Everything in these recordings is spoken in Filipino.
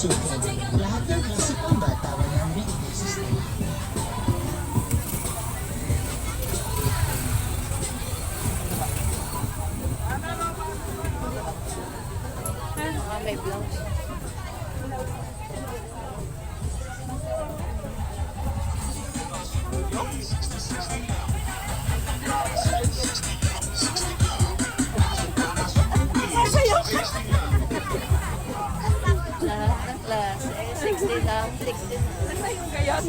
isipin, lahat ng klase pambata 100 pesos na lang. May blouse. Lahat ng klase. 60 lang, 60 na. Ano yung gayon?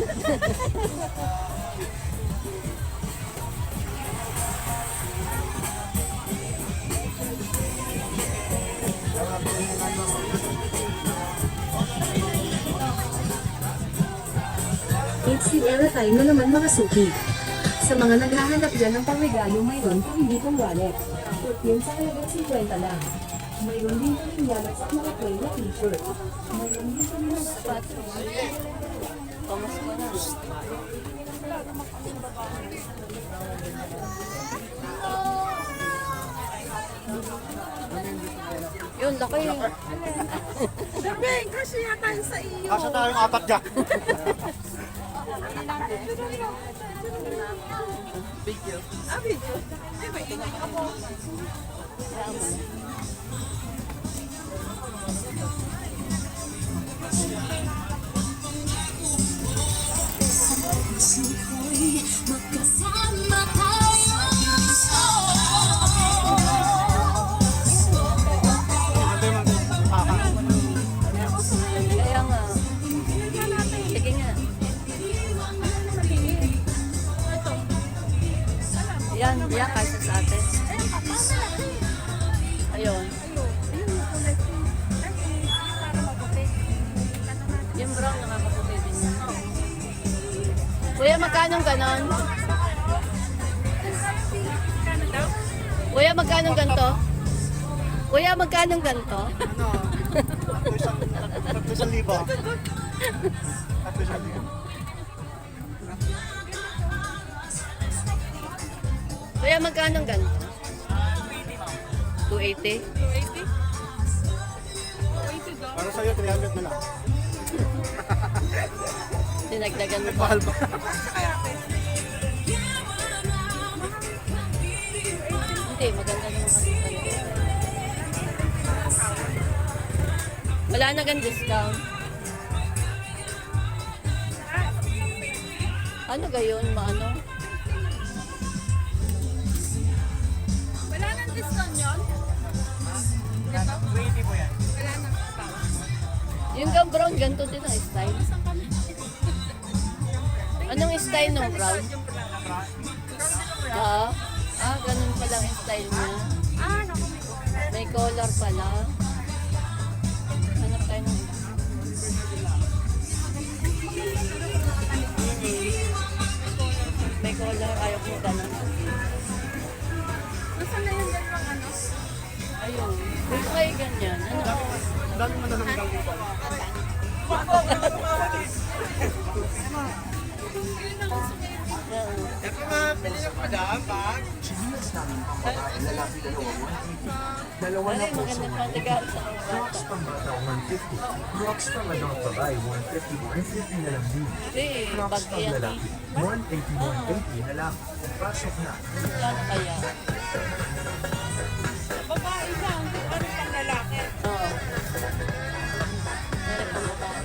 It's the era time na naman mga suki. Sa mga naghahanap dyan ng pangregalo, mayroon kung hindi pang wallet. Perfume sa halagang 50 lang. Mayroon din kaming wallet sa mga plain na t-shirt. Mayroon din kami ng Sapatos. Pamasko na. Yun, laki. Sabi, kasi yata yun sa iyo. Kasya tayong apat dyan. Video. Ah, video. Ay, may ingay ako. Magkasama tayo. Kaya nga. Sige nga. Yan, yan kasi sa atin. Ayun. Yung brown nakakaputi din yan. Kuya, magkano ganon? Kuya, magkano ganito? Kuya, magkano ganito? Ano? Tatlo isang libo. Tatlo isang libo. Kuya, magkano ganito? 280? 280? 280 daw. Para sa'yo, 300 na lang. Dinagdagan mo pa. Mahal ba? Hindi, maganda naman kasi talaga. Wala na gan discount. Ano gayon, maano? Wala nang discount yun? Dito? 280 po yan. Wala nang discount. Yung gam brown, ganito din ang style. Anong style ng brown? Ganun pala ang style niya. Ah, naku. May collar pala. Hanap tayo ng... May collar, ayaw ko ganun. Nasaan na yung dalawang ano? Ayun. Gusto kayo ganyan. Ano? Dami mo na lang daw dito. Ito nga, pili na pa daan, bag. Chinelas namin pang babae, lalaki dalawa 150. Dalawa na Ay, po sa maganda pang regalo sa mga Crocs bata. pang bata 150. Crocs pang adult babae 150. 150 na lang din. Hindi, Crocs bag pang yan. lalaki 180 na lang. Pasok na. Yan kaya. Babae lang. Ano pang lalaki? Oo. Meron pang babae.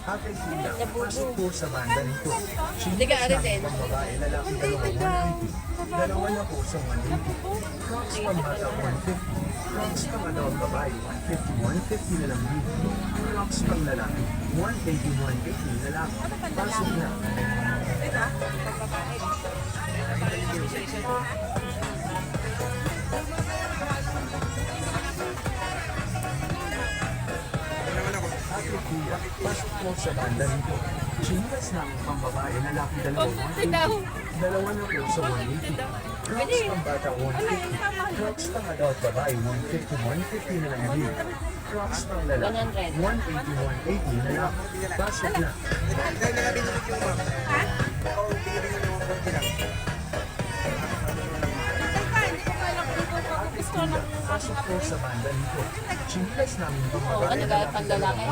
Ate Tina, pasok po sa banda nito. Hindi ka, Chinelas Ariten. namin pang babae, lalaki dalawa 180. Dalawa na po sa 180. Crocs pang bata 150. Crocs pang adult babae 150. 150 na lang din. Crocs pang lalaki 180 na lang. Pasok na. Ito? Pang babae. Ate Kuya, pasok po sa banda nito. Chinelas namin pang babae, lalaki dalawa 180. Dalawa na po sa 180. Crocs pang bata 150. Crocs pang adult babae 150 na lang din. Crocs pang lalaki 180 na lang. Pasok na. Dahil na binili yung ma'am. Ha? Oo, binili yung mga konti lang. Teka, hindi ko kailang dito. Gusto ng Pasok po sa banda nito. Chinilas namin Oo, pambabae ano kahit pang lalaki?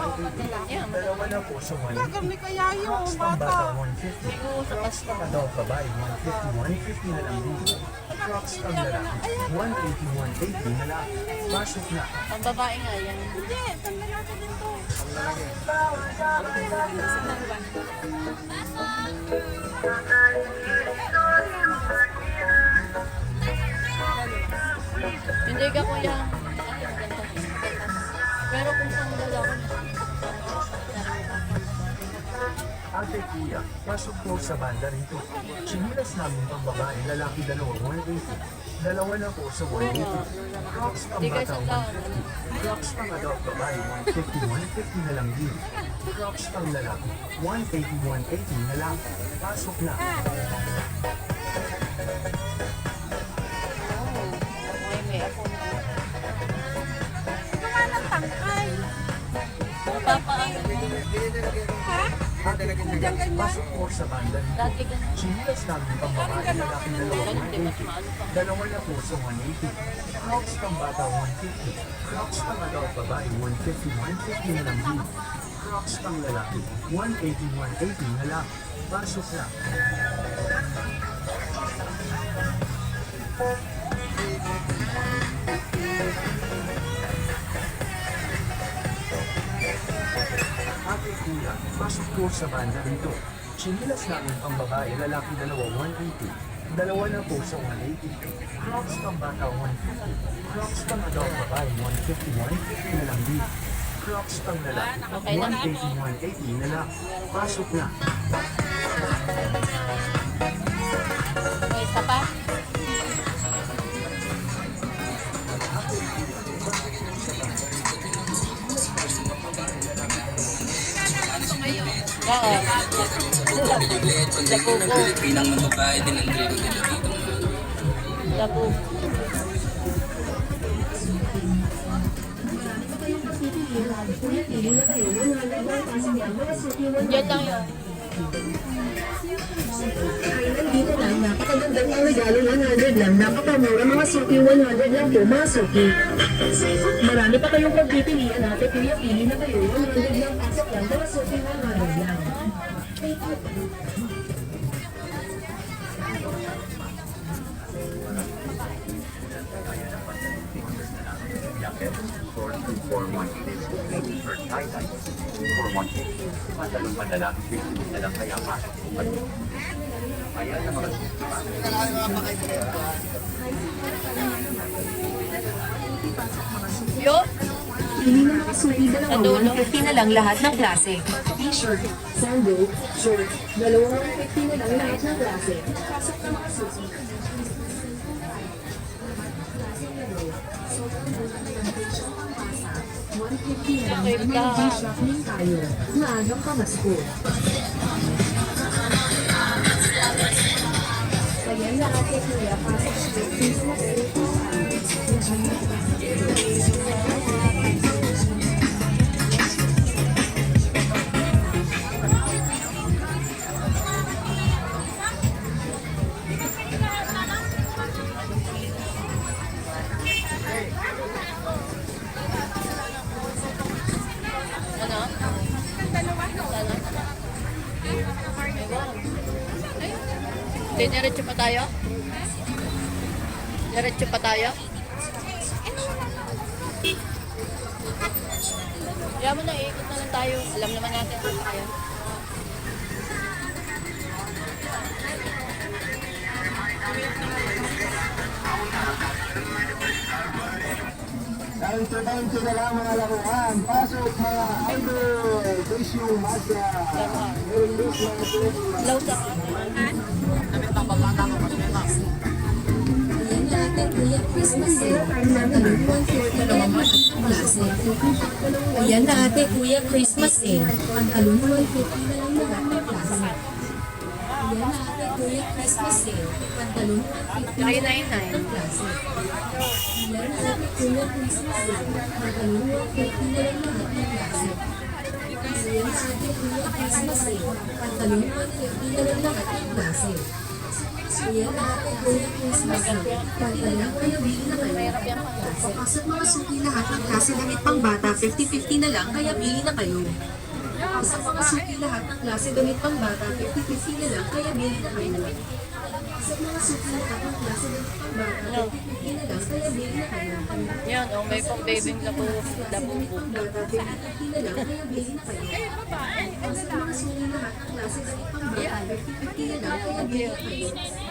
Yan. Dalawa na po sa 180. Kami kaya yung Crocs pang bata. bata 150. Crocs pang adult babae 150. 150 na lang dito. Crocs pang lalaki 180. 180 na lang. Pasok na. Pang babae nga yan. Hindi, panglalaki din to. Hindi ka kuya. Ay, ang ganda. Pero kung pang lalaki, Ate Kuya, pasok po sa banda rito. Chinilas namin pang babae, lalaki dalawa 180. Dalawa na po sa 180. Crocs pang hindi ka bata isang taon. 150. Crocs pang adult babae 150. 150 na lang din. Crocs pang lalaki 180. 180 na lang. Pasok na. Ay, may ako. Gawa ng tangkay. Papaano? Ate Kuya, pasok po sa banda rito. Dati ganun. Chinilas namin pang babae, lalaki dalawa Ganun, di mas 180. maano pa. Dalawa na po sa 180. Crocs pang bata 150. Crocs pang adult babae 150. 150 na lang din. Crocs pang lalaki 180. 180 na lang. Pasok na. Ate Kuya, pasok po sa banda rito. Chinilas namin pang babae, lalaki dalawa 180. Dalawa na po sa 180. Crocs pang bata 150. Crocs pang adult babae 150. 150 na lang din. Crocs pang lalaki Okay lang. 180. 180 na lang. Pasok na. May isa pa? Oo. Labugo. Pinang mababae din ang trigo nila dito. Labugo. Diyan lang yun. Ay, nandito lang, napakagandang mga regalo, 100 lang, napakamura, mga suki, 100 lang po, mga suki. Marami pa kayong pagpipilian natin, kuya, pili na kayo, 100 lang, pasok lang, mga suki, 100 lang. For 150 for tie-dye. For 150, matalong madalang 50 na lang kaya pasok. Ayan ang mga Yo? Pili na mga suki, Sa dalawang dulo. 150 na lang lahat ng klase. T-shirt, sandal, short, dalawang 150 na lang lahat ng klase. Pasok na mga suki. Okay, May shopping tayo. Maagang pamasko. Ayan na ate kuya, pasok sa Christmas Ano? Sana? Ewan. Hindi, diretso pa tayo? Diretso pa tayo? Kaya mo na, ikot na lang tayo. Alam naman natin kung tayo. Tayo na lang mga laruan. Pasok mga idol. Tissue Masya. Release mga tissue. Low sa Ayan na ate kuya, Christmas sale. Ang talong 150 na lang lahat ng klase. Ayan na ate kuya, Christmas sale. Ang talong 150 na lang lahat ng klase. Ayan na ate kuya, Christmas sale. Ang talong 150 na lang lahat ng klase. Ayan na ate kuya, Christmas sale. Ang talong 150 na lang lahat ng klase. Ayan, ate, Merry Christmas na. Kwenta lang, kaya bili na kayo. Mahirap yan pag Papasok mga suki lahat ng klase damit pang bata, 50-50 na lang, kaya bili na kayo. Papasok mga suki lahat ng klase damit pang bata, 50-50 na lang, kaya bili na kayo. Papasok mga suki lahat ng klase damit pang bata, 50-50 na lang, kaya bili na kayo. Yan, oh, may pang babing labubo. Bata, 50-50 na lang, kaya bili na kayo. Papasok mga suki lahat ng klase damit pang bata, 50-50 na lang, kaya bili na kayo.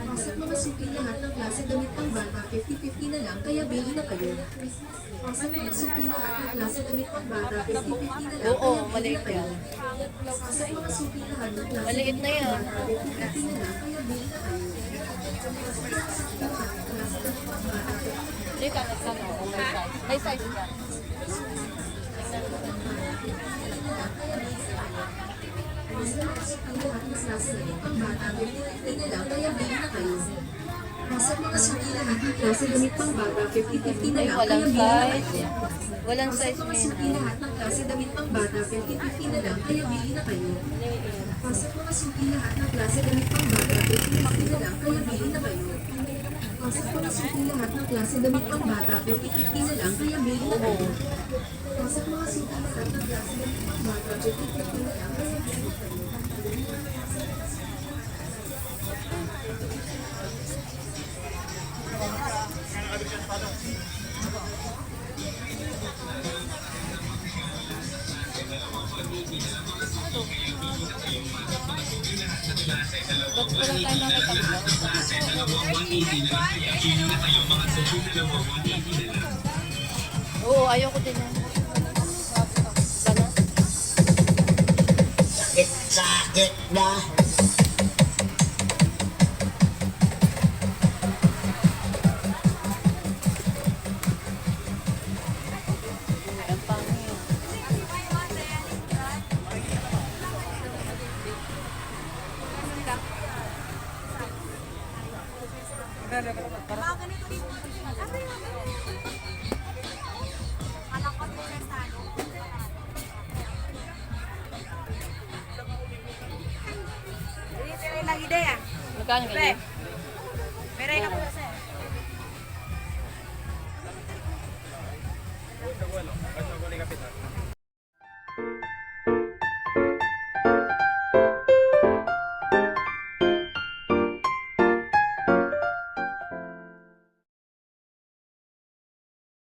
Pasok mga suki lahat ng klase damit pang bata, 50-50 na lang, kaya bili na kayo. Pasok mga suki lahat ng klase damit pang bata, 50-50 na lang, Oo, kaya bili maliit na kayo. yan. Pasok mga suki lahat ng klase Maliit na yan. bata, 50-50 na lang, kaya bili na kayo. Hindi ka nagtanong kung may size. May size ka. Pasok mga suki lahat ng klase damit pang bata, 50-50 na Ay, lang, walang kaya bili na kayo. size. Walang Pasok size, mga men. suki lahat ng klase damit pang bata, 50-50 na lang, kaya bili na kayo. Pasok mga suki lahat ng klase damit pang bata, 50-50 na lang, kaya bili na kayo. Pasok mga suki lahat ng klase damit pang bata, 50-50 na lang, kaya bili na kayo. Pasok mga suki lahat ng klase damit pang bata, 50-50 na lang, kaya bili na kayo. Ba't wala tayo nakita? Oo, ayoko din yan. Ganun. Sakit na. Ang pangit. Magkano ganyan?